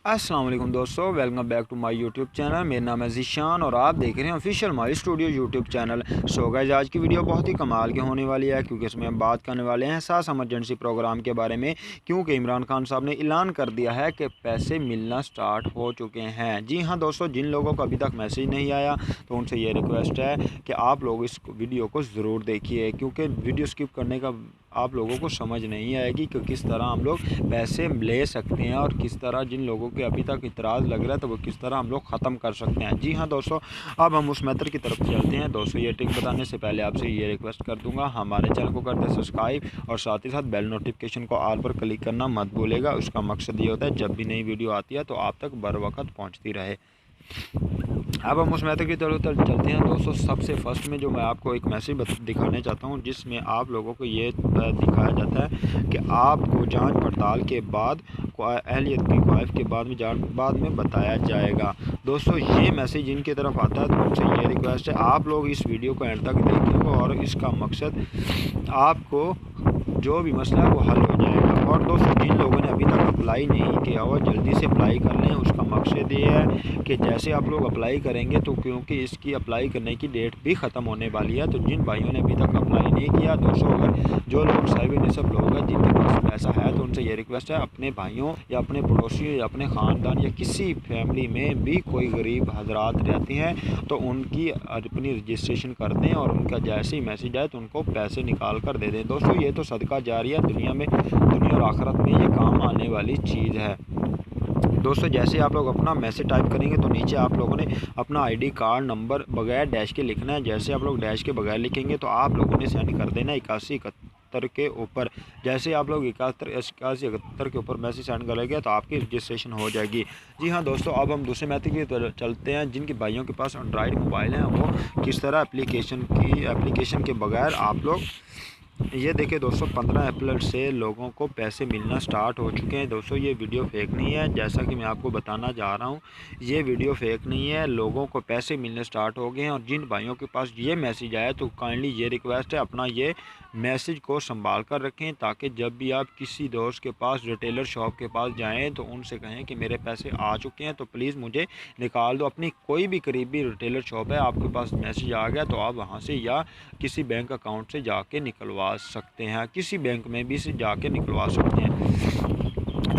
अस्सलाम वालेकुम दोस्तों, welcome back to my YouTube channel. मेरा नाम है ज़ीशान और आप देख रहे हैं official my studio YouTube channel. So guys, आज की वीडियो बहुत ही कमाल की होने वाली है क्योंकि इसमें हम बात करने वाले हैं सास एमरजेंसी प्रोग्राम के बारे में। क्योंकि इमरान खान साहब ने ऐलान कर दिया है कि पैसे मिलना स्टार्ट हो चुके हैं। जी हाँ दोस्तों, जिन लोगों को अभी तक मैसेज नहीं आया तो उनसे ये रिक्वेस्ट है कि आप लोग इस वीडियो को ज़रूर देखिए, क्योंकि वीडियो स्किप करने का आप लोगों को समझ नहीं आएगी कि किस तरह हम लोग पैसे ले सकते हैं और किस तरह जिन लोगों के अभी तक इतराज़ लग रहा है तो वो किस तरह हम लोग ख़त्म कर सकते हैं। जी हाँ दोस्तों, अब हम उस मेथड की तरफ चलते हैं। दोस्तों, ये ट्रिक बताने से पहले आपसे ये रिक्वेस्ट कर दूंगा, हमारे चैनल को कर दे सब्सक्राइब और साथ ही साथ बेल नोटिफिकेशन को ऑल पर क्लिक करना मत भूलेगा। उसका मकसद ये होता है जब भी नई वीडियो आती है तो आप तक बर वक्त पहुँचती रहे। अब हम उस मैथड की तरफ चलते हैं। दोस्तों, सबसे फर्स्ट में जो मैं आपको एक मैसेज दिखाने चाहता हूं जिसमें आप लोगों को ये दिखाया जाता है कि आपको जांच पड़ताल के बाद अहलियत की ख्वाहिश के बाद में बताया जाएगा। दोस्तों, ये मैसेज जिनकी तरफ आता है तो उनसे ये रिक्वेस्ट है आप लोग इस वीडियो को एंड तक देखेंगे और इसका मकसद आपको जो भी मसला है वो हल हो जाएगा। और दोस्तों, जिन लोगों ने अभी तक अप्लाई नहीं किया हुआ जल्दी से अप्लाई कर लें। उसका मकसद ये है कि जैसे आप लोग अप्लाई करेंगे तो क्योंकि इसकी अप्लाई करने की डेट भी ख़त्म होने वाली है, तो जिन भाइयों ने अभी तक अप्लाई नहीं किया, दोस्तों अगर जो लोग साहिब निसब लोग हैं जिनके पास पैसा है तो उनसे ये रिक्वेस्ट है अपने भाइयों या अपने पड़ोसियों या अपने ख़ानदान या किसी फैमिली में भी कोई गरीब हजरात रहते हैं तो उनकी अपनी रजिस्ट्रेशन कर दें और उनका जैसे ही मैसेज आए तो उनको पैसे निकाल कर दे दें। दोस्तों, ये तो सदका जारिया दुनिया और आखिरत में ये काम आने वाली चीज़ है। दोस्तों, जैसे आप लोग अपना मैसेज टाइप करेंगे तो नीचे आप लोगों ने अपना आईडी कार्ड नंबर बगैर डैश के लिखना है। जैसे आप लोग डैश के बगैर लिखेंगे तो आप लोगों ने सेंड कर देना 8171 के ऊपर। जैसे आप लोग 8171 के ऊपर मैसेज सेंड करेंगे तो आपकी रजिस्ट्रेशन हो जाएगी। जी हाँ दोस्तों, अब हम दूसरे मैथड की तरफ चलते हैं। जिनके भाइयों के पास एंड्रॉयड मोबाइल हैं वो किस तरह एप्लीकेशन के बगैर आप लोग ये देखिए। दोस्तों, 15 अप्रैल से लोगों को पैसे मिलना स्टार्ट हो चुके हैं। दोस्तों, ये वीडियो फेक नहीं है, जैसा कि मैं आपको बताना जा रहा हूँ ये वीडियो फेक नहीं है। लोगों को पैसे मिलने स्टार्ट हो गए हैं और जिन भाइयों के पास ये मैसेज आया तो काइंडली ये रिक्वेस्ट है अपना ये मैसेज को संभाल कर रखें, ताकि जब भी आप किसी दोस्त के पास रिटेलर शॉप के पास जाएँ तो उनसे कहें कि मेरे पैसे आ चुके हैं तो प्लीज़ मुझे निकाल दो। अपनी कोई भी करीबी रिटेलर शॉप है, आपके पास मैसेज आ गया तो आप वहाँ से या किसी बैंक अकाउंट से जाके निकलवा सकते हैं, किसी बैंक में भी से जाके निकलवा सकते हैं।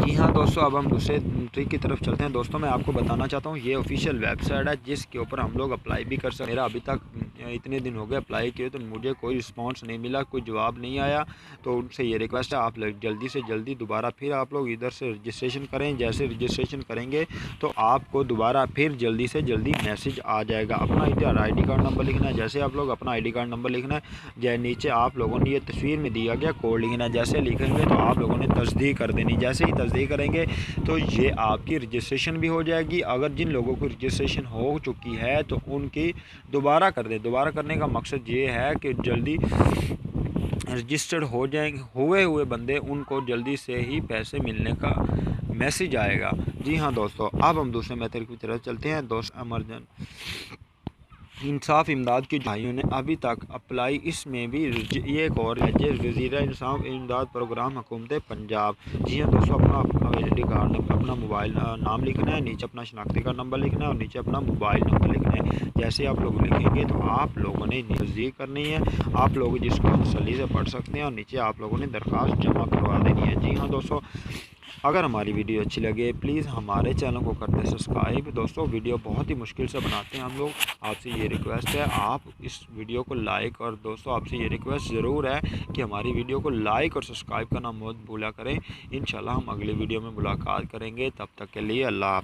जी हाँ दोस्तों, अब हम दूसरे ट्रिक की तरफ चलते हैं। दोस्तों, मैं आपको बताना चाहता हूँ ये ऑफिशियल वेबसाइट है जिसके ऊपर हम लोग अप्लाई भी कर सकते हैं। मेरा अभी तक इतने दिन हो गए अप्लाई किए तो मुझे कोई रिस्पांस नहीं मिला, कोई जवाब नहीं आया। तो उनसे ये रिक्वेस्ट है आप लोग जल्दी से जल्दी दोबारा फिर आप लोग इधर से रजिस्ट्रेशन करें। जैसे रजिस्ट्रेशन करेंगे तो आपको दोबारा फिर जल्दी से जल्दी मैसेज आ जाएगा। अपना ID कार्ड नंबर लिखना है। जैसे आप लोग अपना ID कार्ड नंबर लिखना है, नीचे आप लोगों ने ये तस्वीर में दिया गया कोड लिखना है। जैसे लिखेंगे तो आप लोगों ने तस्दीक कर देनी। जैसे ही तस्दीक करेंगे तो ये आपकी रजिस्ट्रेशन भी हो जाएगी। अगर जिन लोगों को रजिस्ट्रेशन हो चुकी है तो उनकी दोबारा कर दें। दोबारा करने का मकसद ये है कि जल्दी रजिस्टर्ड हो जाएंगे हुए बंदे, उनको जल्दी से ही पैसे मिलने का मैसेज आएगा। जी हाँ दोस्तों, अब हम दूसरे मेथड की तरफ चलते हैं। दोस्त, इंसाफ इमदाद के भाइयों ने अभी तक अप्लाई, इसमें भी ये एक और है वज़ीर इंसाफ इमदाद प्रोग्राम हुकूमत पंजाब। जी हाँ दोस्तों, अपना ID कार्ड अपना मोबाइल नाम लिखना है, नीचे अपना शनाख्ती कार्ड नंबर लिखना है और नीचे अपना मोबाइल नंबर लिखना है। जैसे आप लोग लिखेंगे तो आप लोगों ने तस्दीक करनी है। आप लोग जिसको तसल्ली से पढ़ सकते हैं और नीचे आप लोगों ने दरख्वास्त जमा करवा देनी है। जी हाँ दोस्तों, अगर हमारी वीडियो अच्छी लगे प्लीज़ हमारे चैनल को कर दे सब्सक्राइब। दोस्तों, वीडियो बहुत ही मुश्किल से बनाते हैं हम लोग, आपसे ये रिक्वेस्ट है आप इस वीडियो को लाइक, और दोस्तों आपसे ये रिक्वेस्ट ज़रूर है कि हमारी वीडियो को लाइक और सब्सक्राइब करना मत भूला करें। इंशाल्लाह हम अगली वीडियो में मुलाकात करेंगे, तब तक के लिए अल्लाह।